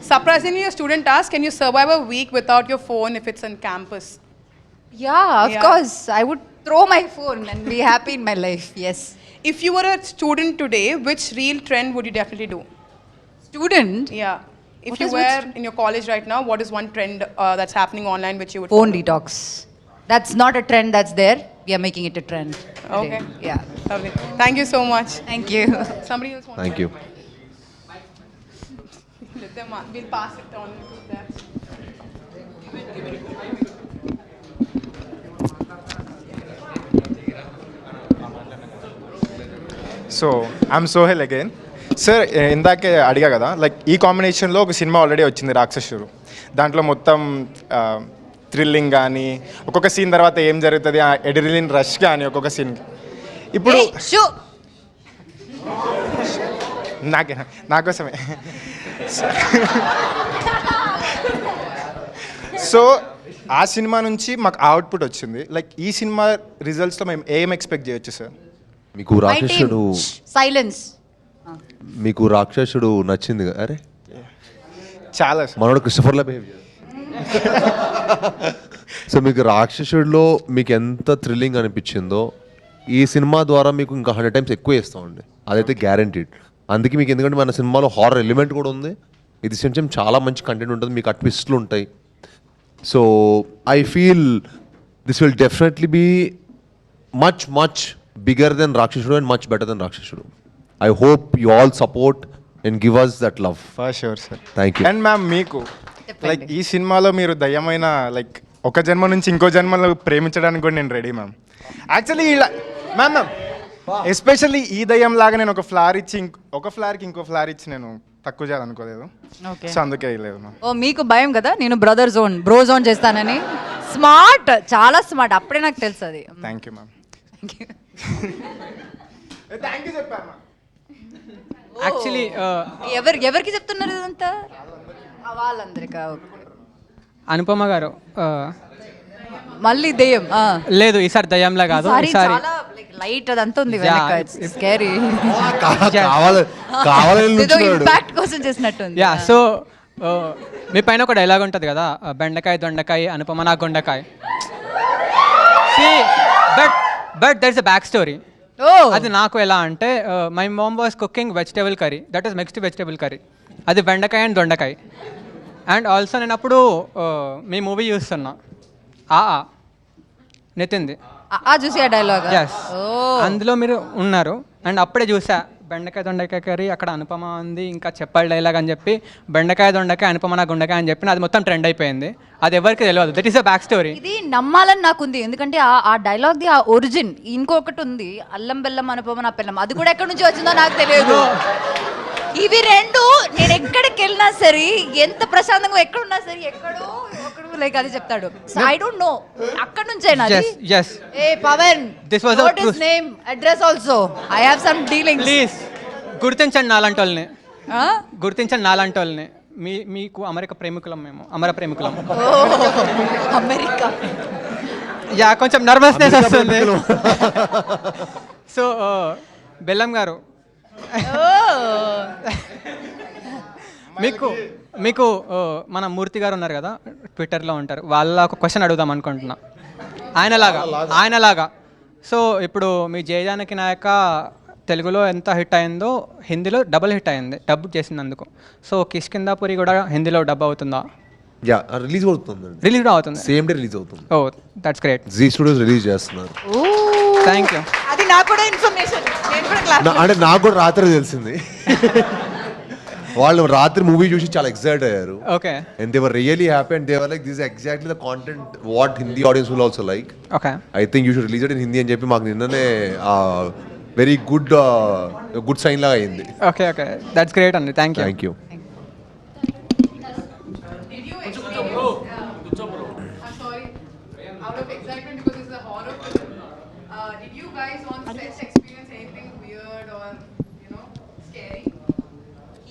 Surprisingly, a student asked, can you survive a week without your phone if it's on campus? Of Yeah. course, I would throw my phone and be happy in my life. Yes. If you were a student today, which real trend would you definitely do? Student, Yeah. If What you is were which- in your college right now, what is one trend that's happening online which you would phone follow? detox. That's not a trend that's there. We are making it a trend. today. Okay. Yeah. Lovely. Thank you so much. Thank you. Somebody else wants thank you. Let them on. We'll pass it on to them. So I'm Sohel again. Sir ఇందాకే అడిగా కదా, like ఈ కాంబినేషన్లో ఒక cinema already వచ్చింది, రాక్షసుడు. దాంట్లో మొత్తం థ్రిల్లింగ్ కానీ, ఒక్కొక్క సీన్ తర్వాత ఏం జరుగుతుంది, ఎడ్రిలిన్ రష్ కానీ ఒక్కొక్క సీన్. ఇప్పుడు Hey, shoo. నాకోసమే. సో ఆ సినిమా నుంచి మాకు అవుట్పుట్ వచ్చింది. లైక్ ఈ సినిమా రిజల్ట్స్తో మేము ఏం ఎక్స్పెక్ట్ చేయొచ్చు సార్? మీకు My team. రాక్షసుడు Silence. మీకు రాక్షసుడు నచ్చింది కదా? అరే చాలా సార్. మనోడు క్రిస్టఫర్లా బిహేవ్ చేయాలి. సో మీకు రాక్షసుడిలో మీకు ఎంత థ్రిల్లింగ్ అనిపించిందో ఈ సినిమా ద్వారా మీకు ఇంకా 100 times ఎక్కువ ఇస్తామండి, అదైతే గ్యారంటీడ్. అందుకే మీకు, ఎందుకంటే మన సినిమాలో హారర్ ఎలిమెంట్ కూడా ఉంది, ఇది కొంచెం చాలా మంచి కంటెంట్ ఉంటుంది, మీకు ఆ ట్విస్ట్లు ఉంటాయి. So I feel this will definitely be much bigger than Rakshasudu and much better than Rakshasudu. I hope you all support and give us that love. For sure sir. Thank you. And ma'am మీకు like ఈ సినిమాలో మీరు దయ్యమైన like ఒక జన్మ నుంచి ఇంకో జన్మలో ప్రేమించడానికి కూడా నేను రెడీ మ్యామ్. యాక్చువల్లీ ఇలా మ్యామ్ ఎస్పెషల్లీ ఈ దయ్యం లాగా నేను ఒక ఫ్లవర్ ఇచ్చి ఒక ఫ్లవర్కి ఇంకో ఫ్లవర్ ఇచ్చి నేను తక్కువ చేయాలనుకోలేదు. ఓకే. సో అందుకే లేదు మ్యామ్. ఓ మీకు భయం కదా నేను బ్రో జోన్ చేస్తానని. స్మార్ట్, చాలా స్మార్ట్, అప్పుడే నాకు తెలుసు అది. Thank you ma'am. Thank you చెప్పాను మ్యామ్. యాక్చువల్లీ ఎవరికి చెప్తున్నారు ఇదంతా? వాళ్ళందరికా? అనుపమ గారు మళ్ళీ దెయ్యం? లేదు, ఈసారి దయ్యంలా కాదు, ఈసారి లైట్ అదంతా ఉంది వెనక. It's scary. ఏదో ఇంపాక్ట్ కోసం చేసినట్టుంది. యా. సో మీ పైన ఒక డైలాగ్ ఉంటుంది కదా, బెండకాయ దొండకాయ అనుపమ నా గుండకాయ. But there is a back story. అది నాకు ఎలా అంటే, my mom was cooking vegetable curry, that is mixed vegetable curry. అది బెండకాయ అండ్ దొండకాయ. అండ్ ఆల్సో నేను అప్పుడు మీ మూవీ చూస్తున్నా నితిన్ది. చూసి ఆ డైలాగ్. ఎస్, అందులో మీరు ఉన్నారు. అండ్ అప్పుడే చూసా బెండకాయ దొండకాయ కర్రీ, అక్కడ అనుపమ ఉంది, ఇంకా చెప్పాలి డైలాగ్ అని చెప్పి బెండకాయ దొండకాయ అనుపమ నా గుండకాయ అని చెప్పి అది మొత్తం ట్రెండ్ అయిపోయింది. అది ఎవరికి తెలియదు. That is a back story. ఇది నమ్మాలని నాకుంది, ఎందుకంటే ఆ డైలాగ్ ది ఆ ఒరిజిన్. ఇంకొకటి ఉంది, అల్లం బెల్లం అనుపమ నా పెళ్ళం, అది కూడా ఎక్కడి నుంచి వచ్చిందో నాకు తెలియదు. ఇవి రెండు నేను ఎక్కడికి వెళ్ళినా సరే, ఎంత ప్రశాంతంగా ఎక్కడున్నా సరే, ఎక్కడో ఒకడు లైక్ అది చెప్తాడు. ఐ డోంట్ నో అక్కడ నుంచేనా? yes. ఏ Pawan, This was what is name, address also, I have some dealings. Please గుర్తించండి నాలాంటి వాళ్ళని, గుర్తించండి నాలాంటి వాళ్ళని. మీకు అమెరికా ప్రేమికులం, మేము అమర ప్రేమికులం. అమెరికా. యా, కొంచెం నర్వస్నెస్ వస్తుంది. సో బెల్లం గారు, మీకు మన మూర్తి గారు ఉన్నారు కదా, ట్విట్టర్లో ఉంటారు, వాళ్ళ ఒక క్వశ్చన్ అడుగుదాం అనుకుంటున్నా. ఆయనలాగా. సో ఇప్పుడు మీ జయజానకి నాయక తెలుగులో ఎంత హిట్ అయిందో హిందీలో డబుల్ హిట్ అయింది, డబ్ చేసినందుకు. సో కిష్కిందాపురి కూడా హిందీలో డబ్ అవుతుందా? యా, రిలీజ్ అవుతుంది. రిలీజ్ కూడా అవుతుంది. సేమ్ డే రిలీజ్ అవుతుంది. Oh, that's great. Zee studios release చేస్తున్నారు. Thank you. అది నాకు కూడా ఇన్ఫర్మేషన్. అంటే నాకు కూడా రాత్రి తెలిసింది. వాళ్ళు రాత్రి మూవీ చూసి చాలా ఎక్సైట్ అయ్యారు. Okay. And they were really happy and they were like this exactly the content what Hindi audience will also like. Okay. I think you should release it in Hindi అని చెప్పి మాకు నిన్ననే వెరీ గుడ్ సైన్ లాగా అయింది. Okay, that's great అండి. Thank you. Thank you. Out of excitement because it's a horror film, did you guys on set experience anything weird or, scary?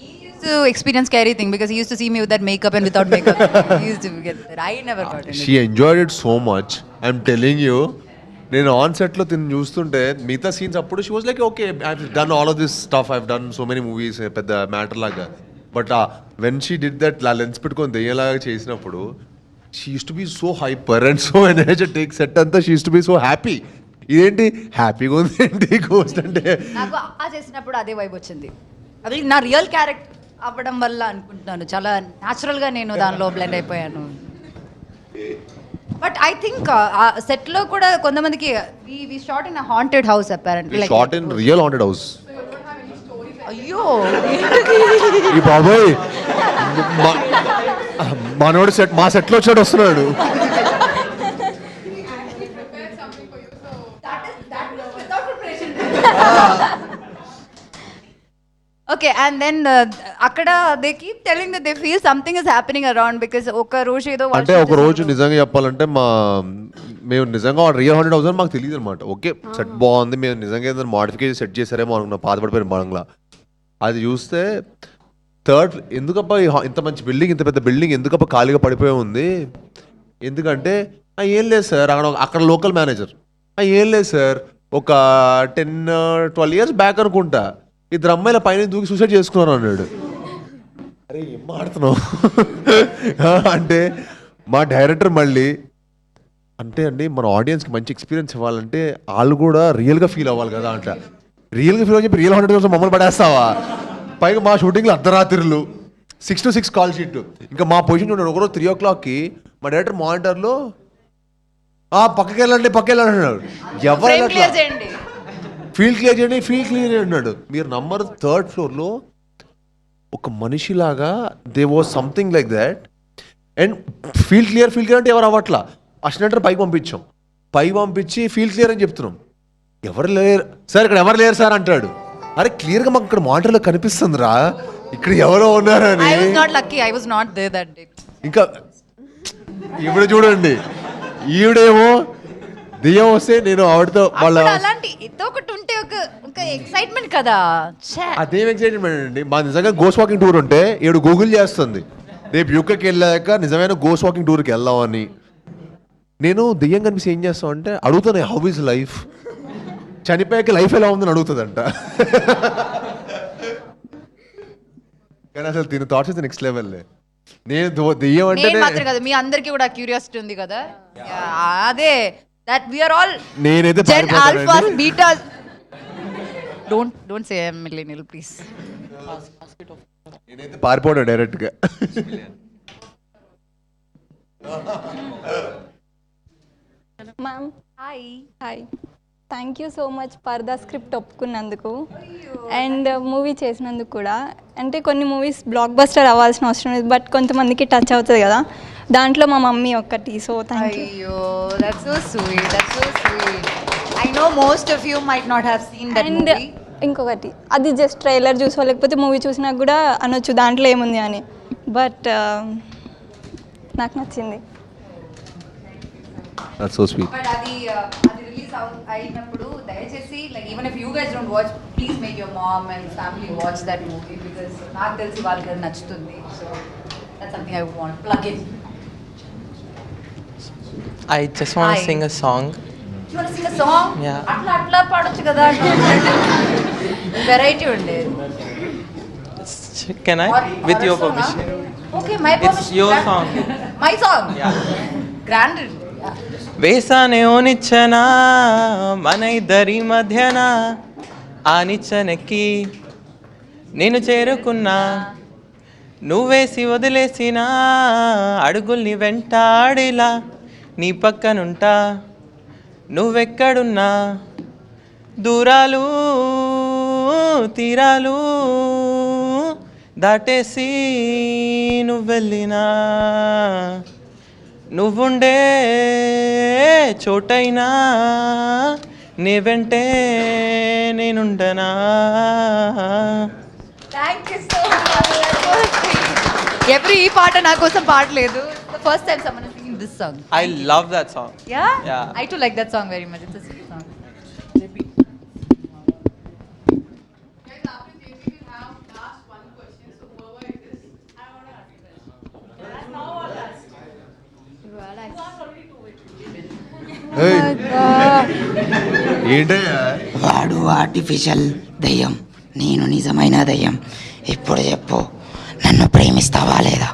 He used to experience scary thing because he used to see me with that makeup and without makeup. He used to get that. I never got it. She enjoyed it so much. I'm telling you. నేను on సెట్లో తిని చూస్తుంటే మిగతా scenes అప్పుడు she was like okay I done all of this stuff, I done so many movies, పెద్ద matter లాగా. But when she did that lens పెట్టుకొని దెయ్యలాగా చేసినప్పుడు she used to be so hyper and so energetic. Set అంతా she used to be so happy. ఇదేంటి హ్యాపీగా ఉంది ఏంటి గోస్ట్ అంటే? నాకు ఆ చేసినప్పుడు అదే వైబ్ వచ్చింది. అది నా రియల్ క్యారెక్టర్ అవ్వడం వల్ల అనుకుంటున్నాను. చాలా న్యాచురల్గా నేను దానిలో బ్లెండ్ అయిపోయాను. బట్ ఐ థింక్ సెట్లో కూడా కొంతమందికి we shot in haunted house apparently. Shot in real haunted house. అయ్యో ఈ బాబోయ్, మనోడు సెట్ మా సెట్లో వచ్చాడు వస్తున్నాడు. ఓకే. అండ్ దెన్ అక్కడ they keep telling that they feel something is happening around because ఒక రోజు ఏదో అంటే ఒక రోజు నిజంగా చెప్పాలంటే మేము నిజంగా రియల్ హాంటెడ్ హౌస్ అని మాకు తెలియదు అనమాట. ఓకే సెట్ బాగుంది, మేము నిజంగా ఏదైనా మాడిఫికేషన్ సెట్ చేశారేమో అనుకున్నా, పాతపడిపోయిన బంగ్లా. అది చూస్తే థర్డ్ ఎందుకబ్బా ఇంత మంచి బిల్డింగ్, ఇంత పెద్ద బిల్డింగ్ ఎందుకబ్బా ఖాళీగా పడిపోయి ఉంది? ఎందుకంటే ఏం లేదు సార్, అక్కడ లోకల్ మేనేజర్ ఏం లేదు సార్, ఒక 10-12 years బ్యాక్ అనుకుంటా ఇద్దరు అమ్మాయిల పైన దూకి సూసైడ్ చేసుకున్నారు అన్నాడు. అరే ఏం మాడుతున్నావు అంటే మా డైరెక్టర్ మళ్ళీ అంటే అండి మన ఆడియన్స్కి మంచి ఎక్స్పీరియన్స్ ఇవ్వాలంటే వాళ్ళు కూడా రియల్గా ఫీల్ అవ్వాలి కదా అంట. రియల్గా ఫీల్ అని చెప్పి రియల్ హాంటెడ్ కోసం మమ్మల్ని పడేస్తావా? పైగా మా షూటింగ్లో అర్ధరాత్రులు 6 to 6 కాల్ షీట్. ఇంకా మా పొజిషన్ చూడండి, ఒకరోజు 3 o'clockకి మా డైరెక్టర్ మానిటర్లో పక్కకి వెళ్ళండి అన్నాడు. Frame clear ఎవరు చేయండి. ఫీల్డ్ క్లియర్ చేయండి అన్నాడు. మీరు నమ్మరు, 3rd floorలో ఒక మనిషిలాగా they was something like that. And field clear అంటే ఎవరు అవ్వట్లా. అసిస్టెంట్ పైకి పంపించి ఫీల్డ్ క్లియర్ అని చెప్తున్నాం. ఎవరు లేరు సార్, ఇక్కడ ఎవరు లేరు సార్ అంటాడు. అరే క్లియర్గా మాకు ఇక్కడ మానిటర్లో కనిపిస్తుందిరా ఇక్కడ ఎవరో ఉన్నారని. I was not lucky. I was not there that day. ఇంకా ఇప్పుడు చూడండి, ఈవిడేమో దెయ్యం వస్తే నేను ఆవిడతో వాళ్ళ అప్పుడు అలాంటి ఏదో ఒకటి ఉంటే ఒక ఎక్సైట్మెంట్ కదా. ఛే. అదేం ఎక్సైట్మెంట్ అండి. మా నిజంగా గోస్ట్ వాకింగ్ టూర్ ఉంటే ఈవిడ గూగుల్ చేస్తుంది రేపు యూకేకి వెళ్ళాక నిజమైన గోస్ట్ వాకింగ్ టూర్కి వెళ్దామని. నేను దెయ్యం కనిపిస్తే ఏం చేస్తాం అంటే అడుగుతాను, హౌ ఇస్ లైఫ్, చనిపోయాక లైఫ్ ఎలా ఉందని అడుగుతుందంట. కానీ అసలు దీని థాట్స్ అయితే నెక్స్ట్ లెవెల్. నేను దెయ్యం నేను అంటే మాత్రం కదా, మీ అందరికీ కూడా క్యూరియాసిటీ ఉంది కదా. అదే దట్ వి ఆర్ ఆల్ నేనైతే జెన్ పారిపోతానండి. Alphas betas. Don't say millennial please. నేనైతే పారిపోయాను డైరెక్ట్గా. Ma'am hi thank you so much for the script ఒప్పుకున్నందుకు అండ్ మూవీ చేసినందుకు కూడా. అంటే కొన్ని మూవీస్ బ్లాక్ బస్టర్ అవ్వాల్సిన అవసరం లేదు, బట్ కొంతమందికి టచ్ అవుతుంది కదా, దాంట్లో మా మమ్మీ ఒక్కటి. So thank you. అయ్యో that's so sweet. I know most of you might not have seen that and movie. ఇంకొకటి, అది జస్ట్ ట్రైలర్ చూసో లేకపోతే మూవీ చూసినా కూడా అనొచ్చు దాంట్లో ఏముంది అని, బట్ నాకు నచ్చింది. That's so sweet. బట్ అది రిలీజ్ అయినప్పుడు దయచేసి like even if you guys don't watch, please make your mom and family watch that movie because నాకు తెలిసి వాళ్ళకి అది నచ్చుతుంది. So that's something I want plug in. I just want to Hi. sing a song. You want Singh a song? Yeah. అట్లా పాడొచ్చు కదా. Variety ఉండేది. Can I? With your permission. Okay my It's your song. My song. Yeah. Grand. వేసానే ఓ నిచ్చన మన ఇద్దరి మధ్యన, ఆ నిచ్చనెక్కి నేను చేరుకున్నా, నువ్వేసి వదిలేసిన అడుగుల్ని వెంటాడిలా నీ పక్కనుంటా, నువ్వెక్కడున్నా దూరాలు తీరాలు దాటేసి నువ్వెళ్ళినా, నువ్వుండే చోటైనా నీ వెంటే నేనుండనా. Thank you so much. Every ఈ పాట నా కోసం పాడలేదు. First time someone singing this song. I love that song. Yeah? I too like that song very much. It's a sweet song. ఏంటయ్యా వాడు ఆర్టిఫిషియల్ దయ్యం, నేను నిజమైన దయ్యం. ఇప్పుడు చెప్పు, నన్ను ప్రేమిస్తావా లేదా?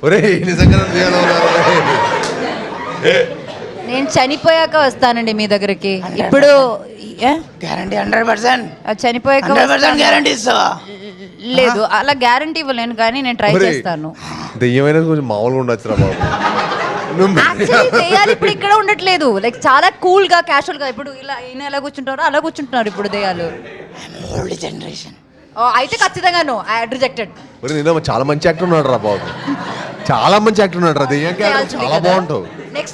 ఒరే నిజంగా నన్ను దెయ్యంలో ఉన్నారా? నేను చనిపోయాక వస్తానండి మీ దగ్గరికి. ఇప్పుడు గ్యారంటీ 100%. చనిపోయాక 100% గ్యారంటీ ఇస్తావా? లేదు, అలా గ్యారంటీ ఇవ్వలేను కానీ నేను ట్రై ఒరేయ్, చేస్తాను. దెయ్యమైన కొంచెం మామూలుగా ఉండొచ్చురా బాబు. యాక్చువల్లీ దెయ్యాలు ఇప్పుడు ఇక్కడ ఉండట్లేదు, లైక్ చాలా కూల్ గా క్యాషువల్ గా. ఇప్పుడు ఇలా ఈయన ఎలా కూర్చుంటారో అలా కూర్చుంటున్నారు ఇప్పుడు దెయ్యాలు. Old generation. అయితే ఖచ్చితంగా నో, ఐ రిజెక్టెడ్. ఒరే నిన్న చాలా మంచి యాక్టర్ ఉన్నాడు రా బాబు, చాలా మంచి యాక్టర్ ఉన్నాడు రా. దెయ్యం క్యారెక్టర్ చాలా బాగుంటావు.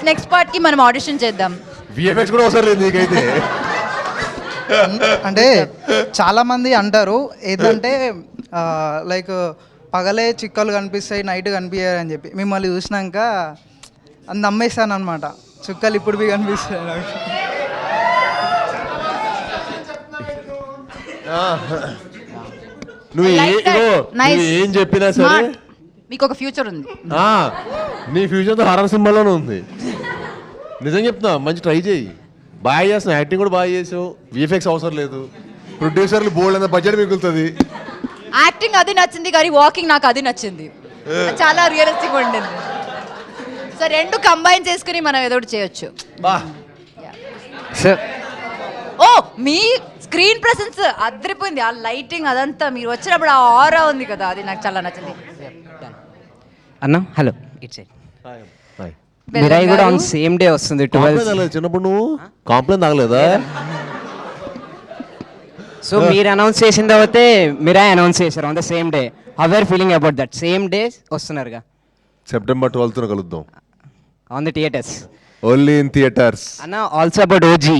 నెక్స్ట్ పార్ట్ కి మనం ఆడిషన్ చేద్దాం. విఎఫ్ఎక్స్ కూడా అవసరం లేదు నీకైతే. అంటే చాలామంది అంటారు ఏంటంటే లైక్ పగలే చిక్కలు కనిపిస్తాయి, నైట్ కనిపించాయి అని చెప్పి. మిమ్మల్ని చూసినాక అది నమ్మేస్తాను అనమాట, చుక్కలు ఇప్పుడు బి కనిపిస్తాయి నాకు. నువ్వు ఏం చెప్పినా సరే మీకు ఒక ఫ్యూచర్ ఉంది. నీ ఫ్యూచర్ హారర్ సింబల్లోనే ఉంది. నిజం చెప్తున్నా, మంచి ట్రై చేయి. బాగా చేస్తున్నావు, యాక్టింగ్ కూడా బాగా చేసావు. విఎఫ్ఎక్స్ అవసరం లేదు, ప్రొడ్యూసర్లు బోల్డ్ అంత బడ్జెట్ మిగులుతుంది. యాక్టింగ్ అది నచ్చింది కానీ వాకింగ్ నాకు అది నచ్చింది, చాలా రియలిస్టిక్ ఉండింది. సో రెండు కంబైన్ చేసుకుని మనం ఏదో ఒకటి చేయొచ్చు. ఓ మీ స్క్రీన్ ప్రెసెన్స్ అదిరిపోయింది, ఆ లైటింగ్ అదంతా మీరు వచ్చినప్పుడు ఆ ఆరా ఉంది కదా, అది నాకు చాలా నచ్చింది. అన్న హలో ఇట్స్ మిరాయి కూడా ఆన్ సేమ్ డే వస్తుంది 12. చిన్నప్పుడు నువ్వు కాంప్లైంట్ తాగలేదా? సో మీరు అనౌన్స్ చేసిన తర్వాత మిరాయి అనౌన్స్ చేశారు on the same day. How are feeling about that? Same day వస్తున్నారుగా. September 12th కలుద్దాం on the theatres. Only in theatres. అన్న ఆల్సో అబౌట్ ఓజీ.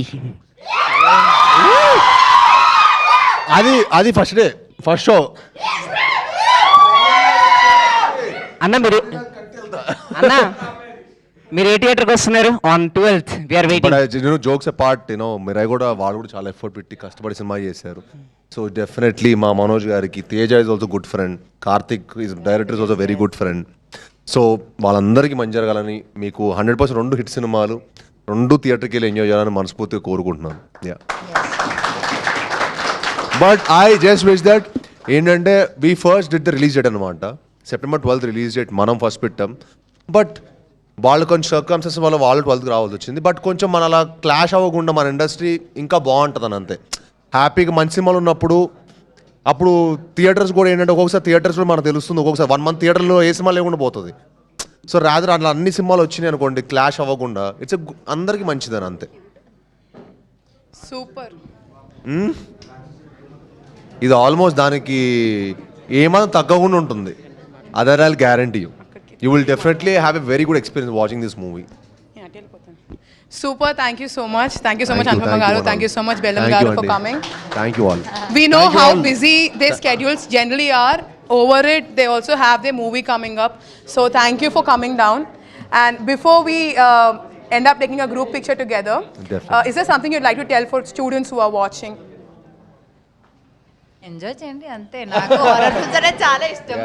అది ఫస్ట్ డే ఫస్ట్ షో. అన్న మీరు ఏ థియేటర్కి వస్తున్నారు? ఆన్ 12th we are waiting. Jokes apart Mirai కూడా వాళ్ళు కూడా చాలా ఎఫర్ట్ పెట్టి కష్టపడి సినిమా చేశారు. సో డెఫినెట్లీ మా మనోజ్ గారికి Teja is also good friend, Karthik is director is also very good friend. So వాళ్ళందరికీ మంచి జరగాలని, మీకు 100% 2 హిట్ సినిమాలు 2 థియేటర్కి వెళ్ళి ఎంజాయ్ చేయాలని మనస్ఫూర్తిగా కోరుకుంటున్నాను. Yeah but I just wish that ఏంటంటే we first did the release date అనమాట. September 12th రిలీజ్ డేట్ మనం ఫస్ట్ పెట్టాం. బట్ వాళ్ళు కొంచెం సర్కమ్స్టెన్స్ వల్ల వాళ్ళు 12th రావాల్సి వచ్చింది. బట్ కొంచెం మన అలా క్లాష్ అవ్వకుండా మన ఇండస్ట్రీ ఇంకా బాగుంటుందని అంతే. హ్యాపీగా మంచి సినిమాలు ఉన్నప్పుడు అప్పుడు థియేటర్స్ కూడా ఏంటంటే ఒక్కొక్కసారి థియేటర్స్ కూడా మనకు తెలుస్తుంది, ఒక్కొక్కసారి 1 month థియేటర్లో ఏ సినిమా లేకుండా పోతుంది. సో రాదర్ అట్లా అన్ని సినిమాలు వచ్చినాయి అనుకోండి, క్లాష్ అవ్వకుండా ఇట్స్ అందరికీ మంచిదని అంతే. సూపర్. ఇది ఆల్మోస్ట్ దానికి ఏమాత్రం తగ్గకుండా ఉంటుంది. Other I'll guarantee you will definitely have a very good experience watching this movie. Super, thank you so much. Thank you so much, Anupama Garu. Thank you so much, Bellam Garu, for coming. Thank you all. We know how busy their schedules generally are. Over it, they also have their movie coming up. So thank you for coming down. And before we end up taking a group picture together, is there something you'd like to tell for students who are watching? Enjoy చేయండి అంతే. నాకు horror films అంటే చాలా ఇష్టం.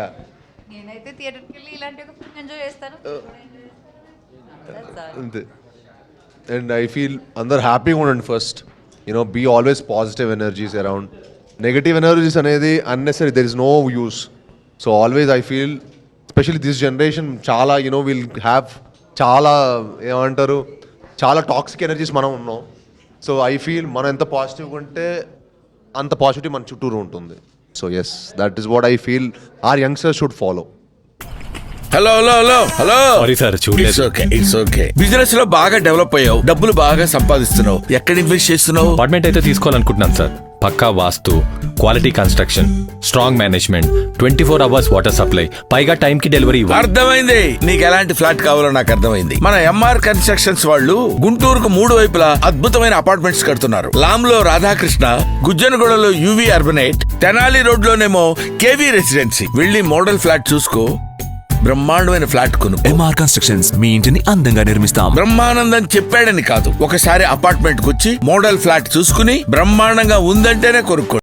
నేనైతే థియేటర్కి వెళ్ళి ఇలాంటి ఒక ఫిల్మ్ ఎంజాయ్ చేస్తాను. అంతే. అండ్ ఐ ఫీల్ అందరు హ్యాపీగా ఉండండి first. Be always positive energies around. Negative energies అనేది unnecessary, there is no use. So always I feel especially this generation చాలా విల్ హ్యావ్ చాలా ఏమంటారు చాలా టాక్సిక్ ఎనర్జీస్ మనం ఉన్నాం. సో ఐ ఫీల్ మనం ఎంత పాజిటివ్గా ఉంటే అంత పాజిటివ్ మన చుట్టూరు ఉంటుంది. So yes, that is what I feel our youngsters should follow. Hello hello hello hello sorry sir, చూడలేదు. It's okay. బిజినెస్ లో బాగా డెవలప్ అయ్యావు, డబ్బులు బాగా సంపాదిస్తున్నావు. ఎక్కడ ఇన్వెస్ట్ చేస్తున్నావు? అపార్ట్మెంట్ అయితే తీసుకోవాలనుకుంటున్నాను సార్. పక్కా vastu, quality construction, strong management, 24 hours water supply, పైగా టైం కి డెలివరీ. అర్థమైంది. నీకు ఎలాంటి ఫ్లాట్ కావాలో నాకు అర్థమైంది. మన ఎంఆర్ కన్స్ట్రక్షన్స్ వాళ్ళు గుంటూరుకు 3 వైపులా అద్భుతమైన అపార్ట్మెంట్స్ కడుతున్నారు. లామ్ లో Radhakrishna, గుజ్జనగూడలో UV అర్బనేట్, Tenali road లోనేమో KV residency. వెళ్ళి మోడల్ ఫ్లాట్ చూసుకో, బ్రహ్మాండమైన ఫ్లాట్ కొను. ఎంఆర్ కన్స్ట్రక్షన్స్ మీ ఇంటిని అందంగా నిర్మిస్తాం. బ్రహ్మానందం చెప్పాడని కాదు, ఒకసారి అపార్ట్మెంట్ కు వచ్చి మోడల్ ఫ్లాట్ చూసుకుని బ్రహ్మాండంగా ఉందంటేనే కొనుక్కో.